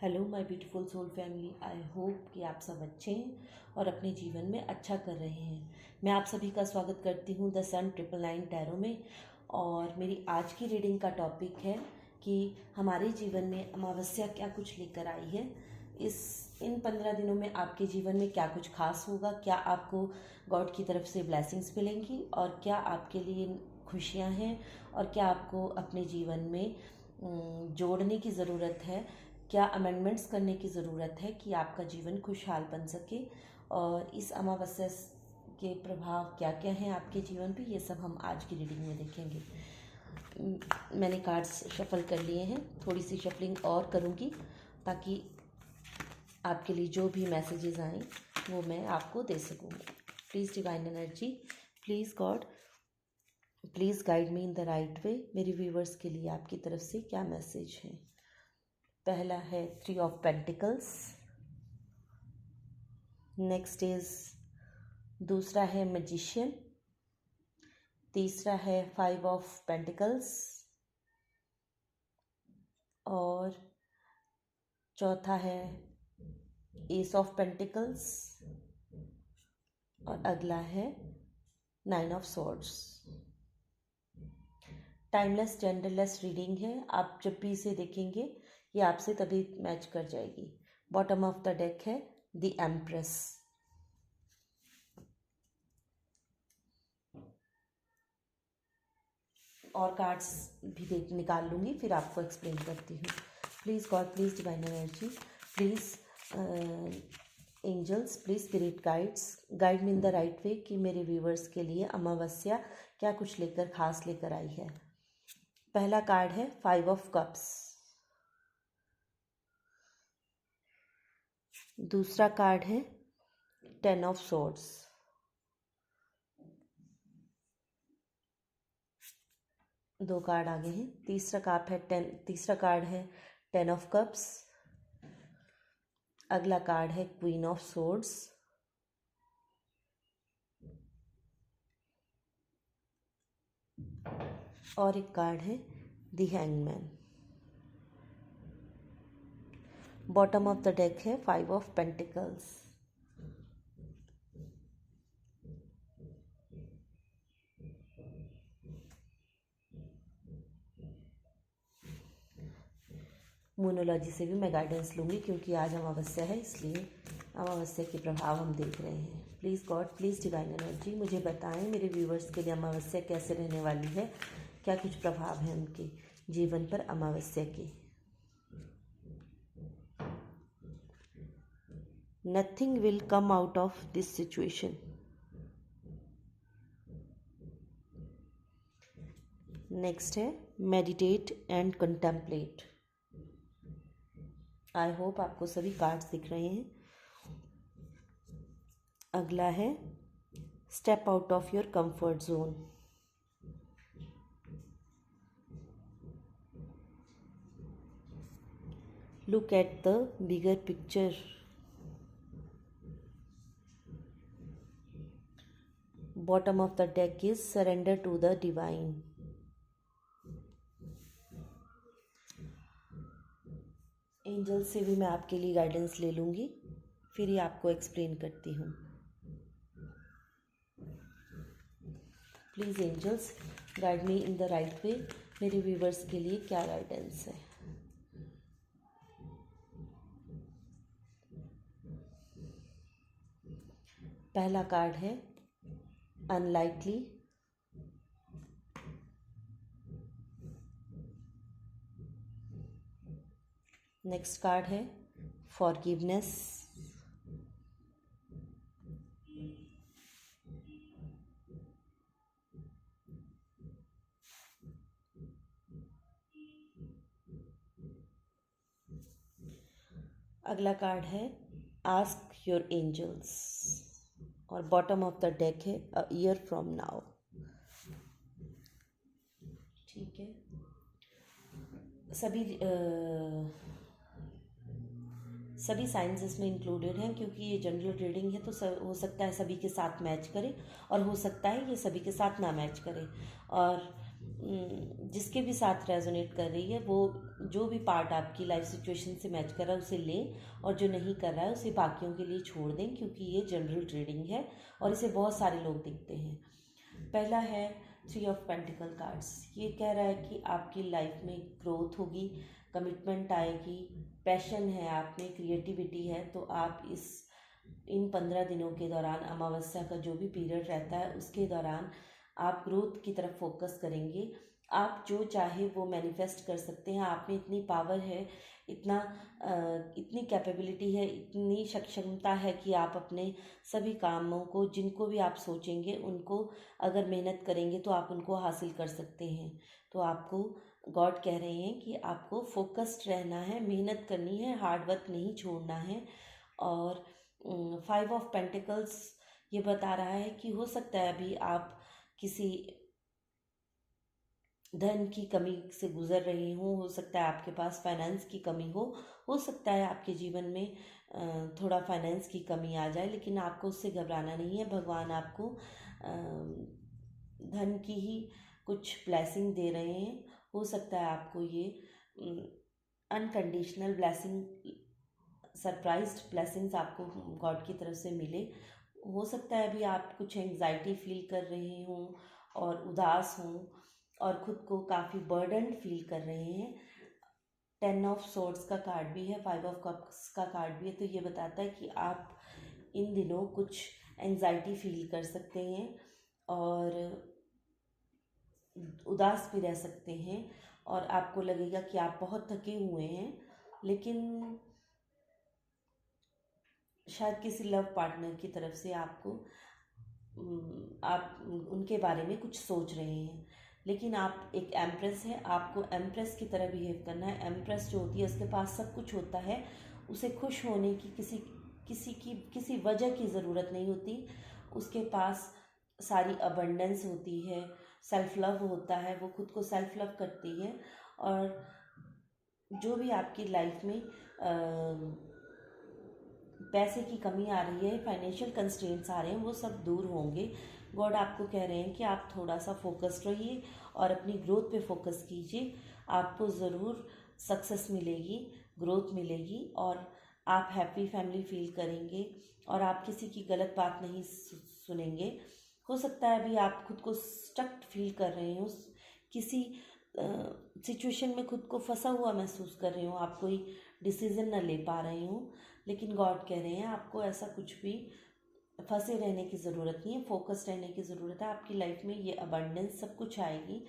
Hello my beautiful soul family. I hope कि आप सब अच्छे हैं और अपने जीवन में अच्छा कर रहे हैं। मैं आप सभी का स्वागत करती हूँ द सन 999 टैरो में। और मेरी आज की रीडिंग का टॉपिक है कि हमारे जीवन में अमावस्या क्या कुछ लेकर आई है। इन 15 दिनों में आपके जीवन में क्या कुछ खास होगा, क्या आपको गॉड की तरफ से ब्लेसिंग्स मिलेंगी और क्या आपके लिए खुशियाँ हैं और क्या आपको अपने जीवन में जोड़ने की ज़रूरत है, क्या अमेंडमेंट्स करने की ज़रूरत है कि आपका जीवन खुशहाल बन सके। और इस अमावस्या के प्रभाव क्या क्या हैं आपके जीवन पे, ये सब हम आज की रीडिंग में देखेंगे। मैंने कार्ड्स शफल कर लिए हैं, थोड़ी सी शफलिंग और करूँगी ताकि आपके लिए जो भी मैसेजेस आएँ वो मैं आपको दे सकूँ। Please divine energy, please God, please guide me in the right way. मेरे व्यूवर्स के लिए आपकी तरफ से क्या मैसेज है। पहला है 3 ऑफ पेंटिकल्स, नेक्स्ट इज दूसरा है मैजिशियन, तीसरा है 5 ऑफ पेंटिकल्स और चौथा है एस ऑफ पेंटिकल्स और अगला है 9 of swords. Timeless genderless reading है। आप जब भी इसे देखेंगे ये आपसे तभी मैच कर जाएगी। बॉटम ऑफ द डेक है द एम्प्रेस। और कार्ड्स भी देख निकाल लूँगी, फिर आपको एक्सप्लेन करती हूँ। Please God, please divine energy, please angels, please spirit guides, guide me in the right way कि मेरे व्यूवर्स के लिए अमावस्या क्या कुछ खास लेकर आई है। पहला कार्ड है 5 ऑफ कप्स, दूसरा कार्ड है 10 ऑफ सॉर्ड्स, दो कार्ड आगे हैं। तीसरा कार्ड है 10 ऑफ कप्स, अगला कार्ड है क्वीन ऑफ सॉर्ड्स, और एक कार्ड है the hangman. Bottom of the deck है 5 ऑफ पेंटिकल्स। मोनोलॉजी से भी मैं गाइडेंस लूँगी क्योंकि आज अमावस्या है, इसलिए अमावस्या के प्रभाव हम देख रहे हैं। Please God, please divine energy, मुझे बताएं मेरे व्यूवर्स के लिए अमावस्या कैसे रहने वाली है, क्या कुछ प्रभाव हैं उनके जीवन पर अमावस्या के। Nothing will come out of this situation. Next है meditate and contemplate. I hope आपको सभी कार्ड्स दिख रहे हैं। अगला है step out of your comfort zone. Look at the bigger picture. Bottom of the deck is surrender to the divine. Angel से भी मैं आपके लिए गाइडेंस ले लूँगी, फिर ही आपको एक्सप्लेन करती हूँ। Please angels, guide me in the right way. मेरे व्यूवर्स के लिए क्या गाइडेंस है। पहला कार्ड है अनलाइकली, नेक्स्ट कार्ड है फॉरगिवनेस, अगला कार्ड है आस्क योर एंजल्स और बॉटम ऑफ द डेक है अ ईयर फ्रॉम नाउ। ठीक है, सभी साइंस इसमें इंक्लूडेड हैं क्योंकि ये जनरल रीडिंग है, तो हो सकता है सभी के साथ मैच करे और हो सकता है ये सभी के साथ ना मैच करे। और जिसके भी साथ रेजोनेट कर रही है वो जो भी पार्ट आपकी लाइफ सिचुएशन से मैच कर रहा है उसे लें, और जो नहीं कर रहा है उसे बाकियों के लिए छोड़ दें, क्योंकि ये जनरल रीडिंग है और इसे बहुत सारे लोग देखते हैं। पहला है 3 ऑफ पेंटिकल कार्ड्स। ये कह रहा है कि आपकी लाइफ में ग्रोथ होगी, कमिटमेंट आएगी, पैशन है आप में, क्रिएटिविटी है। तो आप इन 15 दिनों के दौरान, अमावस्या का जो भी पीरियड रहता है उसके दौरान आप ग्रोथ की तरफ फोकस करेंगे। आप जो चाहे वो मैनिफेस्ट कर सकते हैं। आप में इतनी पावर है, इतनी कैपेबिलिटी है, इतनी सक्षमता है कि आप अपने सभी कामों को, जिनको भी आप सोचेंगे उनको अगर मेहनत करेंगे तो आप उनको हासिल कर सकते हैं। तो आपको गॉड कह रहे हैं कि आपको फोकस्ड रहना है, मेहनत करनी है, हार्ड वर्क नहीं छोड़ना है। और 5 ऑफ पेंटिकल्स ये बता रहा है कि हो सकता है अभी आप किसी धन की कमी से गुजर रहे हो सकता है आपके पास फाइनेंस की कमी हो सकता है आपके जीवन में थोड़ा फाइनेंस की कमी आ जाए, लेकिन आपको उससे घबराना नहीं है। भगवान आपको धन की ही कुछ ब्लेसिंग दे रहे हैं। हो सकता है आपको ये अनकंडीशनल ब्लेसिंग, सरप्राइज्ड ब्लेसिंग्स आपको गॉड की तरफ से मिले। हो सकता है अभी आप कुछ एंग्जाइटी फील कर रहे हों और उदास हों और ख़ुद को काफ़ी बर्डन फील कर रहे हैं। 10 ऑफ सोर्ड्स का कार्ड भी है, 5 ऑफ कप्स का कार्ड भी है। तो ये बताता है कि आप इन दिनों कुछ एंग्जाइटी फील कर सकते हैं और उदास भी रह सकते हैं, और आपको लगेगा कि आप बहुत थके हुए हैं, लेकिन शायद किसी लव पार्टनर की तरफ से आप उनके बारे में कुछ सोच रहे हैं। लेकिन आप एक एम्प्रेस है, आपको एम्प्रेस की तरह बिहेव करना है। एम्प्रेस जो होती है उसके पास सब कुछ होता है, उसे खुश होने की किसी वजह की ज़रूरत नहीं होती। उसके पास सारी अबंडेंस होती है, सेल्फ लव होता है, वो खुद को सेल्फ लव करती है। और जो भी आपकी लाइफ में पैसे की कमी आ रही है, फाइनेंशियल कंस्ट्रेंट्स आ रहे हैं, वो सब दूर होंगे। गॉड आपको कह रहे हैं कि आप थोड़ा सा फोकस्ड रहिए और अपनी ग्रोथ पे फोकस कीजिए। आपको ज़रूर सक्सेस मिलेगी, ग्रोथ मिलेगी, और आप हैप्पी फैमिली फील करेंगे और आप किसी की गलत बात नहीं सुनेंगे। हो सकता है अभी आप खुद को स्टक फील कर रहे हो, किसी सिचुएशन में खुद को फंसा हुआ महसूस कर रहे हो, आप कोई डिसीज़न न ले पा रहे हो, लेकिन गॉड कह रहे हैं आपको ऐसा कुछ भी फंसे रहने की ज़रूरत नहीं है, फोकस रहने की ज़रूरत है। आपकी लाइफ में ये अबंडेंस सब कुछ आएगी।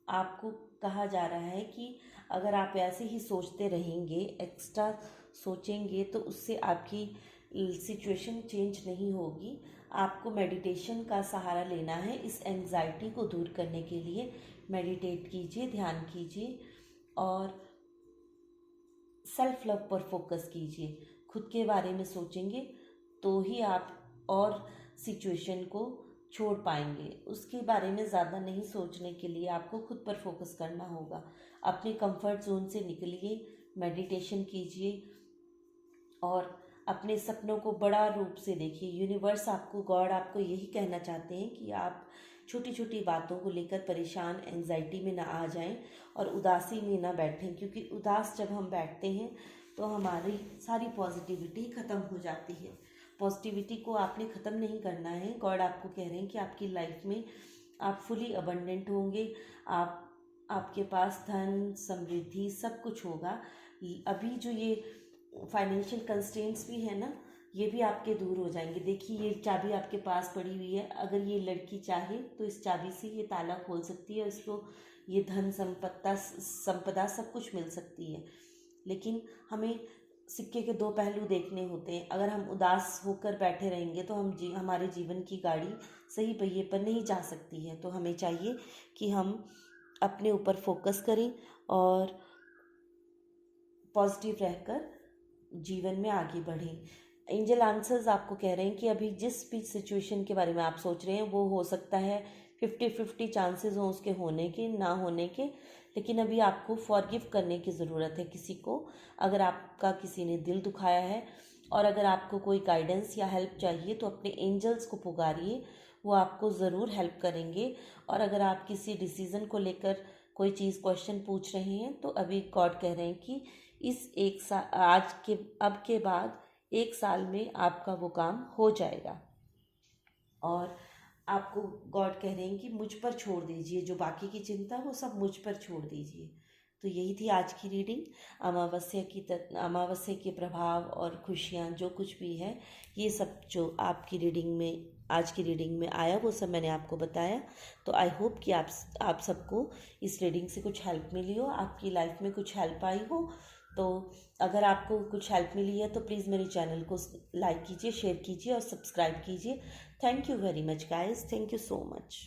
आपको कहा जा रहा है कि अगर आप ऐसे ही सोचते रहेंगे, एक्स्ट्रा सोचेंगे, तो उससे आपकी सिचुएशन चेंज नहीं होगी। आपको मेडिटेशन का सहारा लेना है इस एंग्जाइटी को दूर करने के लिए। मेडिटेट कीजिए, ध्यान कीजिए और सेल्फ लव पर फोकस कीजिए। खुद के बारे में सोचेंगे तो ही आप और सिचुएशन को छोड़ पाएंगे। उसके बारे में ज़्यादा नहीं सोचने के लिए आपको खुद पर फोकस करना होगा। अपने कंफर्ट जोन से निकलिए, मेडिटेशन कीजिए और अपने सपनों को बड़ा रूप से देखिए। यूनिवर्स आपको, गॉड आपको यही कहना चाहते हैं कि आप छोटी छोटी बातों को लेकर परेशान, एंजाइटी में ना आ जाएं और उदासी में ना बैठें, क्योंकि उदास जब हम बैठते हैं तो हमारी सारी पॉजिटिविटी ख़त्म हो जाती है। पॉजिटिविटी को आपने ख़त्म नहीं करना है। गॉड आपको कह रहे हैं कि आपकी लाइफ में आप फुली अबंडेंट होंगे, आपके पास धन, समृद्धि सब कुछ होगा। अभी जो ये फाइनेंशियल कंस्ट्रेंट्स भी है ना, ये भी आपके दूर हो जाएंगे। देखिए ये चाबी आपके पास पड़ी हुई है, अगर ये लड़की चाहे तो इस चाबी से ये ताला खोल सकती है, इसको ये धन संपदा सब कुछ मिल सकती है। लेकिन हमें सिक्के के दो पहलू देखने होते हैं। अगर हम उदास होकर बैठे रहेंगे तो हमारे जीवन की गाड़ी सही पहिए पर नहीं जा सकती है। तो हमें चाहिए कि हम अपने ऊपर फोकस करें और पॉजिटिव रहकर जीवन में आगे बढ़ें। एंजल आंसर्स आपको कह रहे हैं कि अभी जिस भी सिचुएशन के बारे में आप सोच रहे हैं वो हो सकता है 50-50 चांसेस हों उसके होने के, ना होने के, लेकिन अभी आपको फॉरगिव करने की ज़रूरत है किसी को। अगर आपका किसी ने दिल दुखाया है और अगर आपको कोई गाइडेंस या हेल्प चाहिए तो अपने एंजल्स को पुकारिए, वो आपको ज़रूर हेल्प करेंगे। और अगर आप किसी डिसीज़न को लेकर कोई चीज़ क्वेश्चन पूछ रहे हैं तो अभी गॉड कह रहे हैं कि इस एक साल आज के अब के बाद 1 साल में आपका वो काम हो जाएगा। और आपको गॉड कह रहे हैं कि मुझ पर छोड़ दीजिए, जो बाकी की चिंता वो सब मुझ पर छोड़ दीजिए। तो यही थी आज की रीडिंग। अमावस्या के प्रभाव और खुशियाँ जो कुछ भी है, ये सब जो आपकी रीडिंग में आज की रीडिंग में आया वो सब मैंने आपको बताया। तो आई होप कि आप सबको इस रीडिंग से कुछ हेल्प मिली हो, आपकी लाइफ में कुछ हेल्प आई हो। तो अगर आपको कुछ हेल्प मिली है तो प्लीज़ मेरे चैनल को लाइक कीजिए, शेयर कीजिए और सब्सक्राइब कीजिए। Thank you very much, guys. Thank you so much.